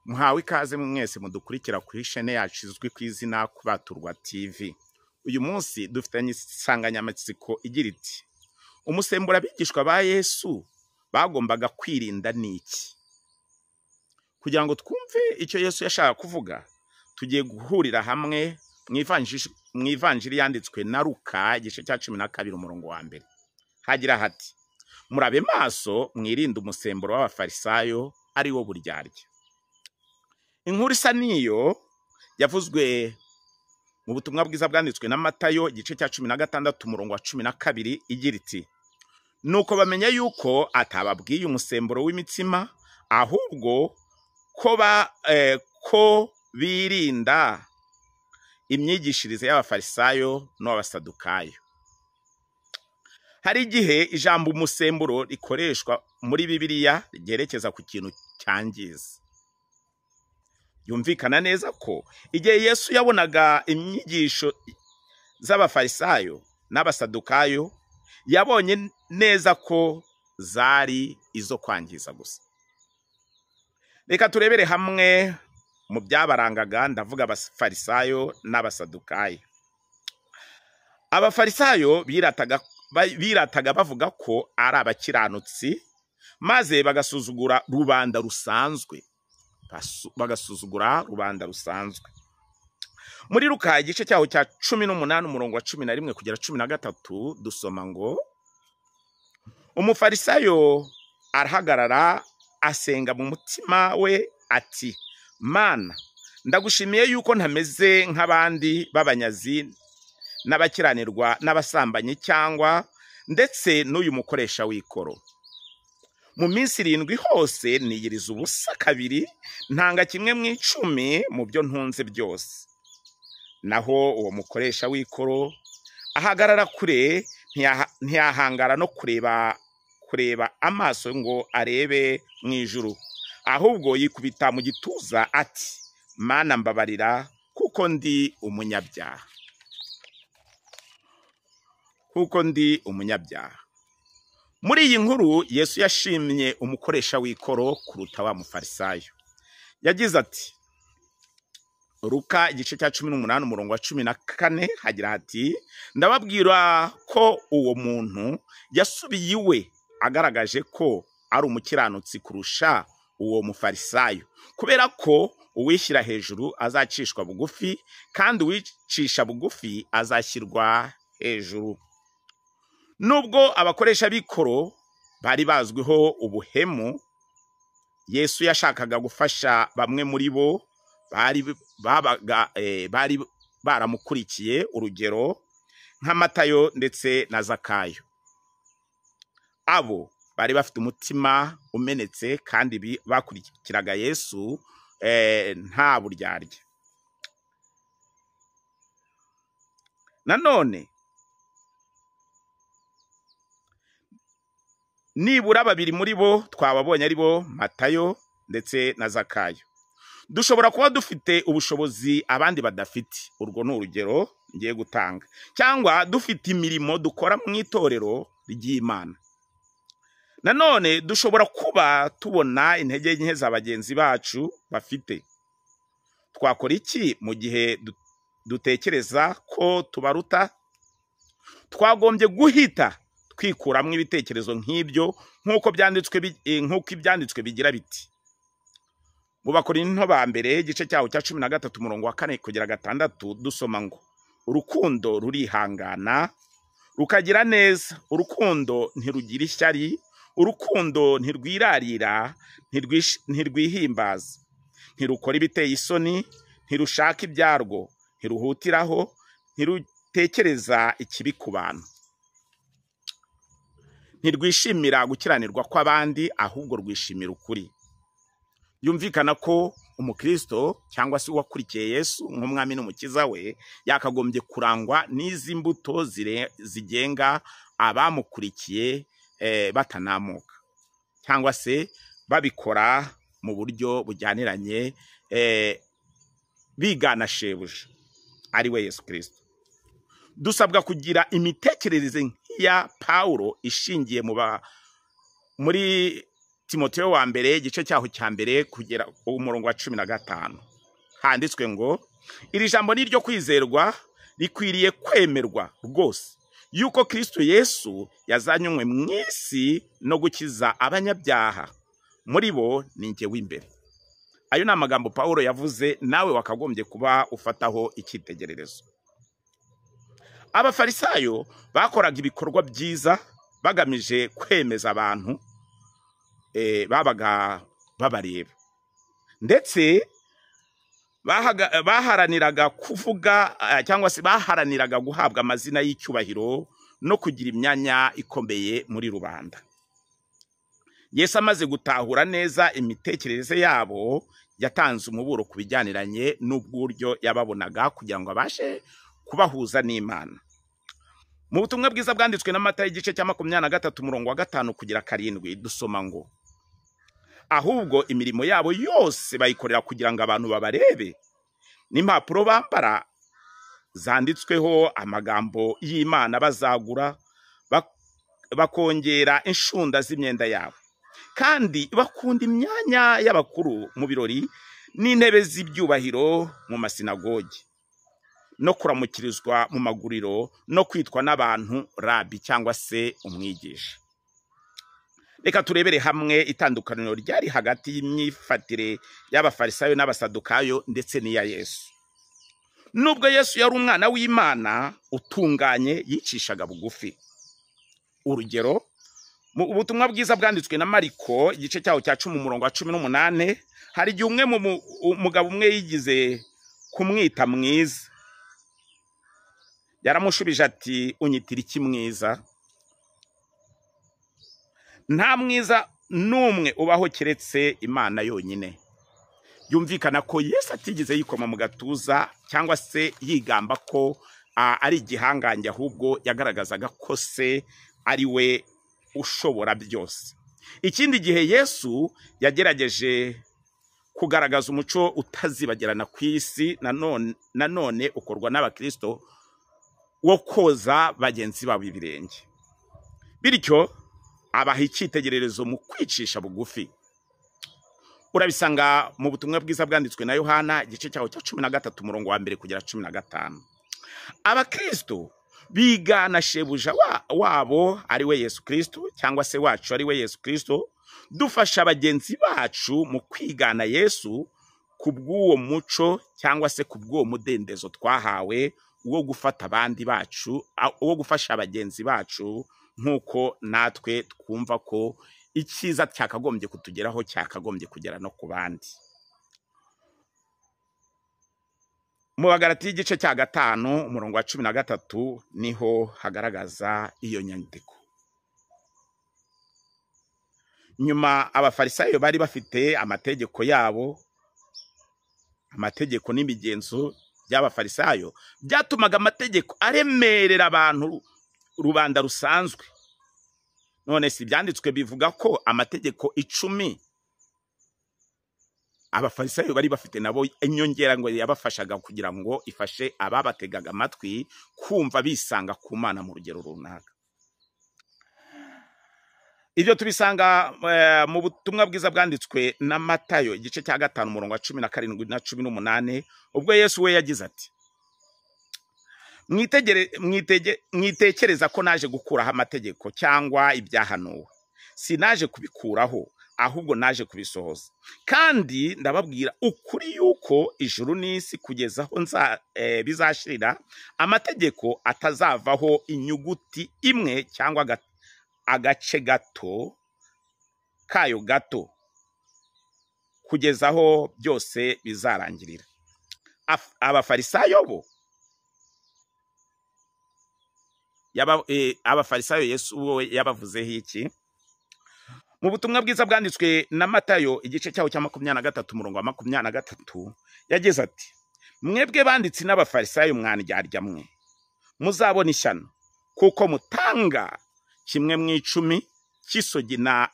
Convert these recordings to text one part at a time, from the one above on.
Muhawe ikaze mwese mudukurikira kuri chaîne yacu izwi ku izina Kubaturwa TV. Uyu munsi dufitanye insanganyamatsiko igira iti: umusemburo abigishwa ba Yesu bagombaga kwirinda niki? Kugira ngo twumve icyo Yesu yashaka kuvuga, tugiye guhurira hamwe mu ivanjiri yanditswe na Luka igice cya 12 umurongo wa mbere. Hagira hati: murabe maso mwirinde umusemburo w'abafarisayo ari wo buryarya. Inkuru isa niyo yavuzwe mu butumwa bwiza bwanditswe na Matayo igice cya 16 umurongo wa 12 igira iti: nuko bamenya yuko atababwiye umusemburo w'imitsima, ahubwo ko birinda imyigishirize y'abafarisayo n'abasadukayo. Hari igihe ijambo umusemburo rikoreshwa muri Bibiliya ryerekeza ku kintu cyangiza. Yumvikana neza ko igihe Yesu yabonaga inyigisho z'abafarisayo n'abasadukayo, yabonye neza ko zari izo kwangiza gusa. Reka turebere hamwe mu byabarangaga, ndavuga abafarisayo n'abasadukayo. Abafarisayo birataga bavuga ko ari abakiranutsi, maze bagasuzugura rubanda rusanzwe. Muri Luka igice cyaho cya 18 umurongo wa 11 kugera 13 dusoma ngo: umufarisayo arahagarara asenga mu mutima we ati: Mana, ndagushimiye yuko ntameze nk'abandi b'abanyazi n'abakiranirwa n'abasambanyi cyangwa ndetse n'uyu mukoresha w'ikoro. Mu minsi 7 hose niyiriza ubusa 2, ntanga 1/10 mu byo ntunze byose. Naho uwo mukoresha w'ikoro ahagarara kure, ntiyahangara no kureba amaso ngo arebe mu ijuru, ahubwo yikubita mu gituza ati: Mana, mbabarira kuko ndi umunyabyaha. Muri iyi nkuru Yesu yashimye umukoresha w'ikoro kuruta wa mufarisayo. Yagize ati, Luka igice cya 18 umurongo wa 14 hagira hati: ndababwira ko uwo muntu yasubiye iwe agaragaje ko ari umukiranutsi kurusha uwo mufarisayo, kubera ko uwishyira hejuru azacishwa bugufi, kandi uwicisha bugufi azashyirwa hejuru. Nubwo abakoresha b'ikoro bari bazwiho ubuhemu, Yesu yashakaga gufasha bamwe muri bo bari baramukurikiye, urugero nka Matayo ndetse na Zakayo. Abo bari bafite umutima umenetse kandi bakurikiraga Yesu nta buryarya. Nanone nibura 2 muri bo twababonye ari bo Matayo ndetse na Zakayo. Dushobora kuba dufite ubushobozi abandi badafite, urwo ni urugero ngiye gutanga, cyangwa dufite imirimo dukora mu itorero ry'Imana. Nanone dushobora kuba tubona intege nke za bagenzi bacu bafite. Twakora iki mu gihe dutekereza ko tubaruta? Twagombye guhita twikuramo ibitekerezo nk'ibyo, nk'uko ibyanditswe bigira biti. Mu Bakorinto ba mbere igice cyaho cya 13 umurongo wa 4 kugera 6 dusoma ngo: urukundo rurihangana, rukagira neza, urukundo ntirugira ishyari, urukundo ntirwirarira, ntirwihimbaza, ntirukora ibiteye isoni, ntirushaka ibyarwo, ntiruhutiraho, ntirutekereza ikibi ku bantu, ntirwishimira gukiranirwa kw'abandi, ahubwo rwishimira ukuri. Yumvikana ko umukristo cyangwa se uwakurikiye Yesu nk'umwami n'umukiza we yakagombye kurangwa n'izi mbuto zigenga abamukurikiye batanamuka, cyangwa se babikora mu buryo bujyaniranye, bigana shebuja ari we Yesu Kristo. Dusabwa kugira imitekerereze nk'iya Pawulo ishingiye muri Timoteyo wa mbere igice cyaho cya mbere kugera umurongo wa 15 handitswe ngo iri jambo ni ryo kwizerwa rikwiriye kwemerwa rwose yuko Kristo Yesu yazanywe mu isi no gukiza abanyabyaha muri bo ni njye w'imbere. Ayo ni amagambo Paulo yavuze, nawe wakagombye kuba ufataho icyitegererezo. Abafarisayo bakoraga ibikorwa byiza bagamije kwemeza abantu babaga babareba, ndetse baharaniraga kuvuga cyangwa se baharaniraga guhabwa amazina y'icyubahiro no kugira imyanya ikomeye muri rubanda. Yesu amaze gutahura neza imitekerereze yabo, yatanze umuburo ku bijyaniranye n'ubw'uburyo yababonaga kugira ngo abashe kubahuza n'Imana. Mu butumwa bwiza bwanditswe na Matayo igice cya 23 umurongo wa 5 kugera 7 dusoma ngo ahubwo imirimo yabo yose bayikorera kugira ngo abantu babarebe, n'impapuro bambara zanditsweho amagambo y'Imana bazagura bakongera inshunda z'imyenda yabo, kandi bakunda imyanya y'abakuru mu birori n'intebe z'ibyubahiro mu masinagogi no kuramukirizwa mu maguriro no kwitwa n'abantu rabi cyangwa se umwigisha. Reka turebere hamwe itandukaniro ryari hagati y'imyifatire y'abafarisayo n'abasadukayo ndetse n'iya Yesu. Nubwo Yesu yari umwana w'Imana utunganye, yicishaga bugufi. Urugero, mu butumwa bwiza bwanditswe na Mariko igice cyaho cya 10 umurongo wa 18 hari igihe umwe umugabo umwe yigize kumwita mwiza. Yaramushubije ati unyitira iki mwiza? Nta mwiza n'umwe ubaho keretse Imana yonyine. Yumvikana ko Yesu atigeze yikoma mu gatuza cyangwa se yigamba ko ari igihangange, ahubwo yagaragazaga ko se ari we ushobora byose. Ikindi gihe Yesu yagerageje kugaragaza umuco utazibagirana ku isi, nanone ukorwa n'abakristo, wo koza bagenzi babo ibirenge. Bityo abaha icyitegererezo mu kwicisha bugufi. Urabisanga mu butumwa bwiza bwanditswe na Yohana igice cyaho cya 13 umurongo wa 1 kugera 15. Abakristo bigana shebuja wabo ari we Yesu Kristo, cyangwa se wacu ari we Yesu Kristo, dufasha bagenzi bacu mu kwigana Yesu kubw'uwo muco cyangwa se kubw'uwo mudendezo twahawe wo gufata abandi bacu, wo gufasha abagenzi bacu nkuko natwe twumva ko icyiza cyakagombye kutugeraho cyakagombye kugera no ku bandi. Mu Bagalati igice cya 5 umurongo wa 13 niho hagaragaza iyo nyandiko. Nyuma abafarisayo bari bafite amategeko yabo, amategeko n'imigenzo by'abafarisayo byatumaga amategeko aremerera abantu rubanda rusanzwe. None si byanditswe bivuga ko amategeko 10 abafarisayo bari bafite nabo inyongera ngo yabafashaga kugira ngo ifashe ababategaga amatwi kumva bisanga ku Mana mu rugero runaka. Ibyo tubisanga mu butumwa bwiza bwanditswe na Matayo igice cya 5 umurongo wa 17 na 18 ubwo Yesu we yagize ati mwitekereza ko naje gukuraho amategeko cyangwa ibyahanuwe. Sinaje kubikuraho, ahubwo naje kubisohoza. Kandi ndababwira ukuri yuko ijuru n'isi kugeza aho bizashirira amategeko atazavaho inyuguti imwe cyangwa agace gato kayo gato, kugeza aho byose bizarangirira. Abafarisayo bo abafarisayo Yesu we yabavuzeho iki? Mu butumwa bwiza bwanditswe na Matayo igice cyaho cya 23 umurongo wa 23 yagize ati mwebwe banditsi n'abafarisayo mwandyarya mwe, muzabona ishyano kuko mutanga 1/10 cy'isogi na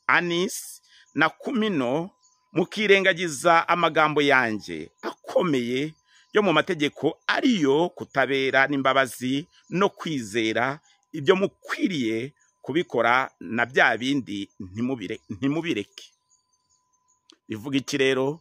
anisi na kumino, mukirengagiza amagambo yanjye akomeye yo mu mategeko, ariyo kutabera n'imbabazi no kwizera. Ibyo mukwiriye kubikora na bya bindi ntimubireke. Bivuga iki rero?